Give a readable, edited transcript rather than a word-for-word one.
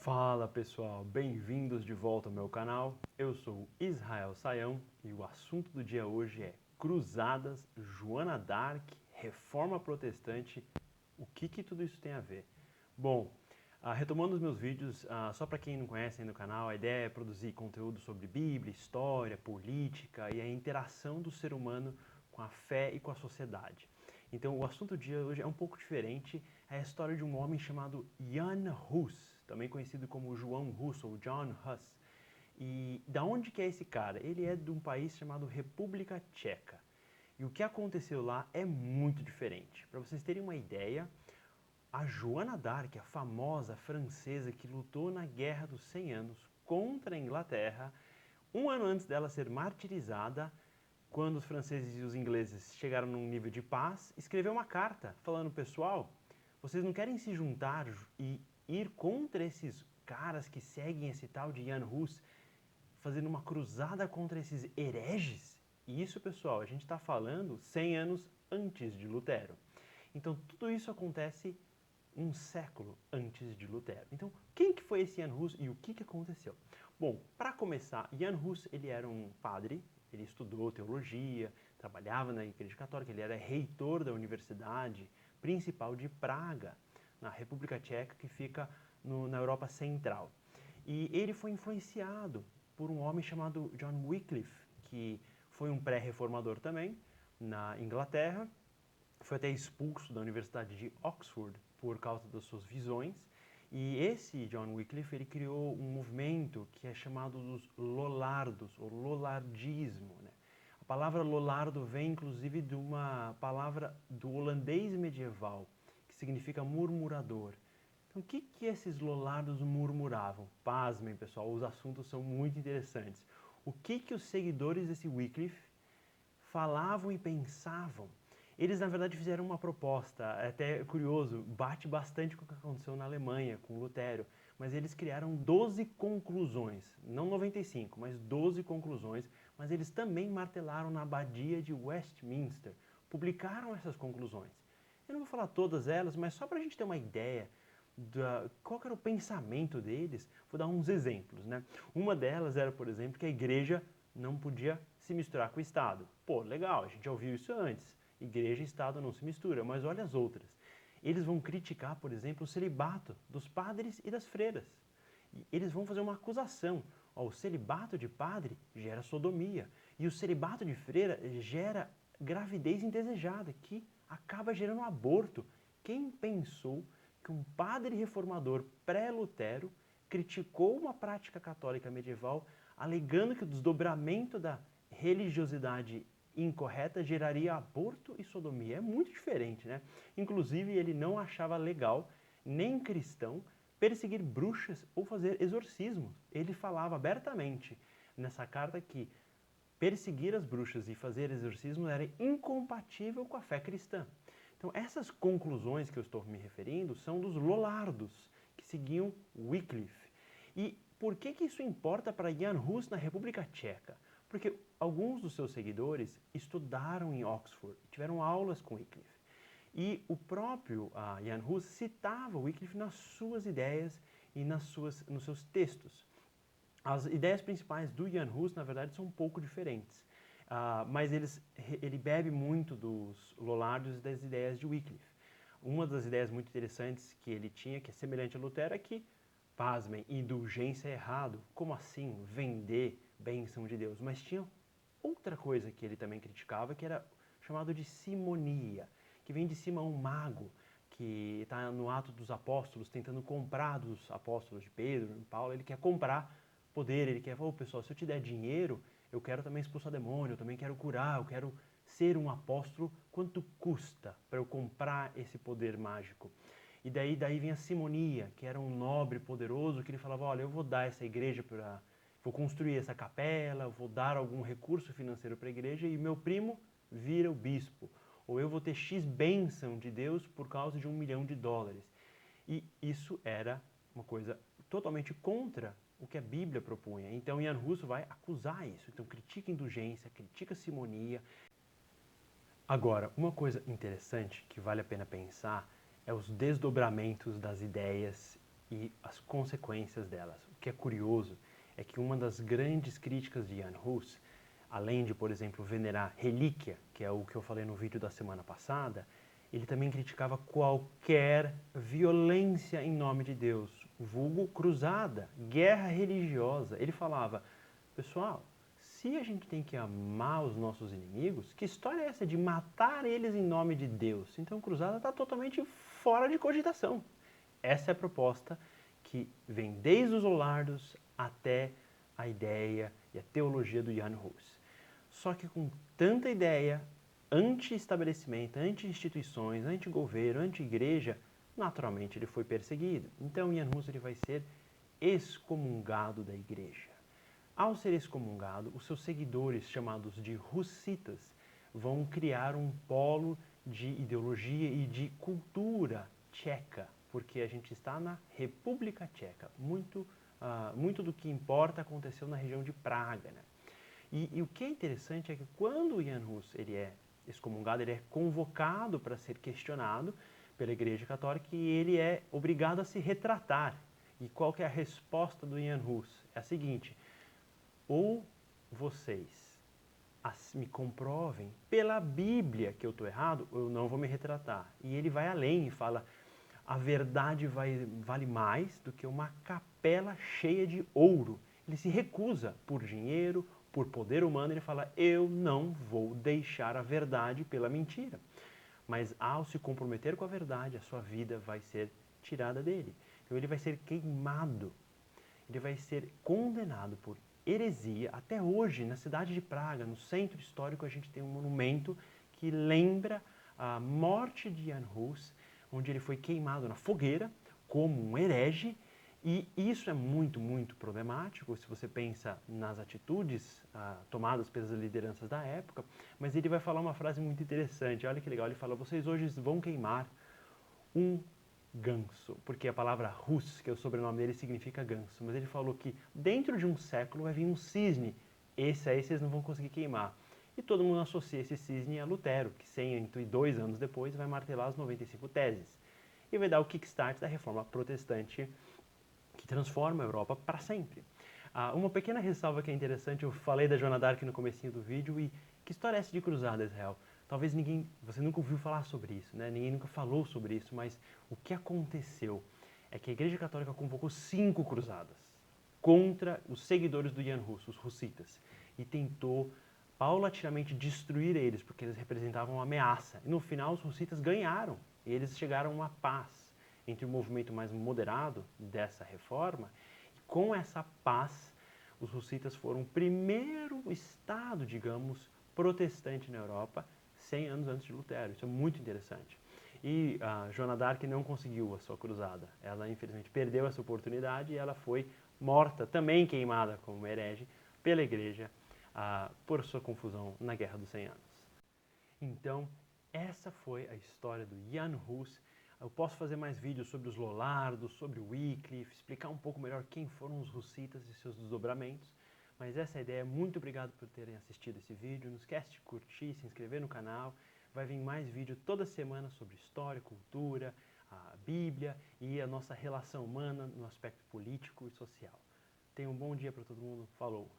Fala pessoal, bem-vindos de volta ao meu canal. Eu sou Israel Sayão e o assunto do dia hoje é Cruzadas, Joana d'Arc, Reforma Protestante. O que tudo isso tem a ver? Bom, retomando os meus vídeos, só para quem não conhece ainda o canal, a ideia é produzir conteúdo sobre Bíblia, história, política e a interação do ser humano com a fé e com a sociedade. Então o assunto do dia hoje é um pouco diferente, é a história de um homem chamado Jan Hus, também conhecido como João Hus ou John Hus. E da onde que é esse cara? Ele é de um país chamado República Tcheca. E o que aconteceu lá é muito diferente. Para vocês terem uma ideia, a Joana d'Arc, a famosa francesa que lutou na Guerra dos 100 Anos contra a Inglaterra, um ano antes dela ser martirizada, quando os franceses e os ingleses chegaram num nível de paz, escreveu uma carta falando: pessoal, vocês não querem se juntar e ir contra esses caras que seguem esse tal de Jan Hus, fazendo uma cruzada contra esses hereges? E isso, pessoal, a gente está falando 100 anos antes de Lutero. Então tudo isso acontece um século antes de Lutero. Então, quem que foi esse Jan Hus e o que aconteceu? Bom, para começar, Jan Hus, ele era um padre, ele estudou teologia, trabalhava na Igreja Católica, ele era reitor da Universidade Principal de Praga, na República Tcheca, que fica na Europa Central. E ele foi influenciado por um homem chamado John Wycliffe, que foi um pré-reformador também, na Inglaterra, foi até expulso da Universidade de Oxford por causa das suas visões. E esse John Wycliffe, ele criou um movimento que é chamado dos Lollardos, ou Lollardismo, né? A palavra Lollardo vem inclusive de uma palavra do holandês medieval, que significa murmurador. Então o que esses Lollardos murmuravam? Pasmem, pessoal, os assuntos são muito interessantes. O que os seguidores desse Wycliffe falavam e pensavam? Eles, na verdade, fizeram uma proposta, até curioso, bate bastante com o que aconteceu na Alemanha, com Lutero, mas eles criaram 12 conclusões, não 95, mas 12 conclusões, mas eles também martelaram na abadia de Westminster, publicaram essas conclusões. Eu não vou falar todas elas, mas só para a gente ter uma ideia qual era o pensamento deles, vou dar uns exemplos, né? Uma delas era, por exemplo, que a igreja não podia se misturar com o Estado. Pô, legal, a gente já ouviu isso antes. Igreja e Estado não se misturam, mas olha as outras. Eles vão criticar, por exemplo, o celibato dos padres e das freiras. E eles vão fazer uma acusação. Ó, o celibato de padre gera sodomia e o celibato de freira gera gravidez indesejada, que acaba gerando aborto. Quem pensou que um padre reformador pré-Lutero criticou uma prática católica medieval, alegando que o desdobramento da religiosidade incorreta geraria aborto e sodomia? É muito diferente, né? Inclusive, ele não achava legal, nem cristão, perseguir bruxas ou fazer exorcismos. Ele falava abertamente nessa carta que perseguir as bruxas e fazer exorcismos era incompatível com a fé cristã. Então, essas conclusões que eu estou me referindo são dos Lollardos, que seguiam Wycliffe. E por que isso importa para Jan Hus na República Tcheca? Porque alguns dos seus seguidores estudaram em Oxford, tiveram aulas com Wycliffe. E o próprio Jan Hus citava Wycliffe nas suas ideias e nos seus textos. As ideias principais do Jan Hus, na verdade, são um pouco diferentes. Mas ele bebe muito dos Lollardos e das ideias de Wycliffe. Uma das ideias muito interessantes que ele tinha, que é semelhante a Lutero, é que, pasmem, indulgência é errado. Como assim vender bênção de Deus? Mas tinha outra coisa que ele também criticava, que era chamado de simonia, que vem de cima um mago, que está no Atos dos Apóstolos, tentando comprar dos apóstolos de Pedro, de Paulo. Ele quer comprar poder, ele quer falar: pessoal, se eu te der dinheiro, eu quero também expulsar demônio, eu também quero curar, eu quero ser um apóstolo. Quanto custa para eu comprar esse poder mágico? E daí vem a simonia, que era um nobre poderoso, que ele falava: olha, eu vou dar essa igreja vou construir essa capela, vou dar algum recurso financeiro para a igreja e meu primo vira o bispo. Ou eu vou ter X bênção de Deus por causa de $1 milhão. E isso era uma coisa totalmente contra o que a Bíblia propunha. Então Jan Hus vai acusar isso. Então critica a indulgência, critica a simonia. Agora, uma coisa interessante que vale a pena pensar é os desdobramentos das ideias e as consequências delas. O que é curioso é que uma das grandes críticas de Jan Hus, além de, por exemplo, venerar relíquia, que é o que eu falei no vídeo da semana passada, ele também criticava qualquer violência em nome de Deus, vulgo cruzada, guerra religiosa. Ele falava, pessoal, se a gente tem que amar os nossos inimigos, que história é essa de matar eles em nome de Deus? Então, cruzada está totalmente fora de cogitação. Essa é a proposta que vem desde os Olardos até a ideia e a teologia do Jan Hus. Só que com tanta ideia anti-estabelecimento, anti-instituições, anti-governo, anti-igreja, naturalmente ele foi perseguido. Então Jan Hus ele vai ser excomungado da igreja. Ao ser excomungado, os seus seguidores, chamados de hussitas, vão criar um polo de ideologia e de cultura tcheca, porque a gente está na República Tcheca. Muito do que importa aconteceu na região de Praga, né? E o que é interessante é que quando o Jan Hus ele é excomungado, ele é convocado para ser questionado pela Igreja Católica e ele é obrigado a se retratar. E qual que é a resposta do Jan Hus? É a seguinte, ou vocês me comprovem pela Bíblia que eu estou errado, ou eu não vou me retratar. E ele vai além e fala, a verdade vale mais do que uma capela cheia de ouro. Ele se recusa por dinheiro, por poder humano, ele fala, eu não vou deixar a verdade pela mentira. Mas ao se comprometer com a verdade, a sua vida vai ser tirada dele. Então ele vai ser queimado, ele vai ser condenado por heresia. Até hoje, na cidade de Praga, no centro histórico, a gente tem um monumento que lembra a morte de Jan Hus, onde ele foi queimado na fogueira como um herege. E isso é muito, muito problemático se você pensa nas atitudes tomadas pelas lideranças da época. Mas ele vai falar uma frase muito interessante. Olha que legal, ele fala, vocês hoje vão queimar um ganso, porque a palavra Hus, que é o sobrenome dele, significa ganso. Mas ele falou que dentro de um século vai vir um cisne. Esse aí vocês não vão conseguir queimar. E todo mundo associa esse cisne a Lutero, que 102 anos depois vai martelar as 95 teses. E vai dar o kickstart da reforma protestante, que transforma a Europa para sempre. Uma pequena ressalva que é interessante, eu falei da Joana d'Arc no comecinho do vídeo, e que história é essa de cruzada, Israel? Talvez você nunca ouviu falar sobre isso, né? Ninguém nunca falou sobre isso, mas o que aconteceu é que a Igreja Católica convocou 5 cruzadas contra os seguidores do Jan Hus, os hussitas, e tentou paulatinamente destruir eles, porque eles representavam uma ameaça. E no final os hussitas ganharam, e eles chegaram a uma paz entre o movimento mais moderado dessa reforma, e com essa paz, os hussitas foram o primeiro estado, digamos, protestante na Europa, 100 anos antes de Lutero. Isso é muito interessante. E a Joana d'Arc não conseguiu a sua cruzada. Ela, infelizmente, perdeu essa oportunidade e ela foi morta, também queimada como herege, pela igreja por sua confusão na Guerra dos 100 Anos. Então, essa foi a história do Jan Hus. Eu posso fazer mais vídeos sobre os Lollardos, sobre o Wycliffe, explicar um pouco melhor quem foram os hussitas e seus desdobramentos. Mas essa é a ideia. Muito obrigado por terem assistido esse vídeo. Não esquece de curtir, se inscrever no canal. Vai vir mais vídeo toda semana sobre história, cultura, a Bíblia e a nossa relação humana no aspecto político e social. Tenha um bom dia para todo mundo. Falou!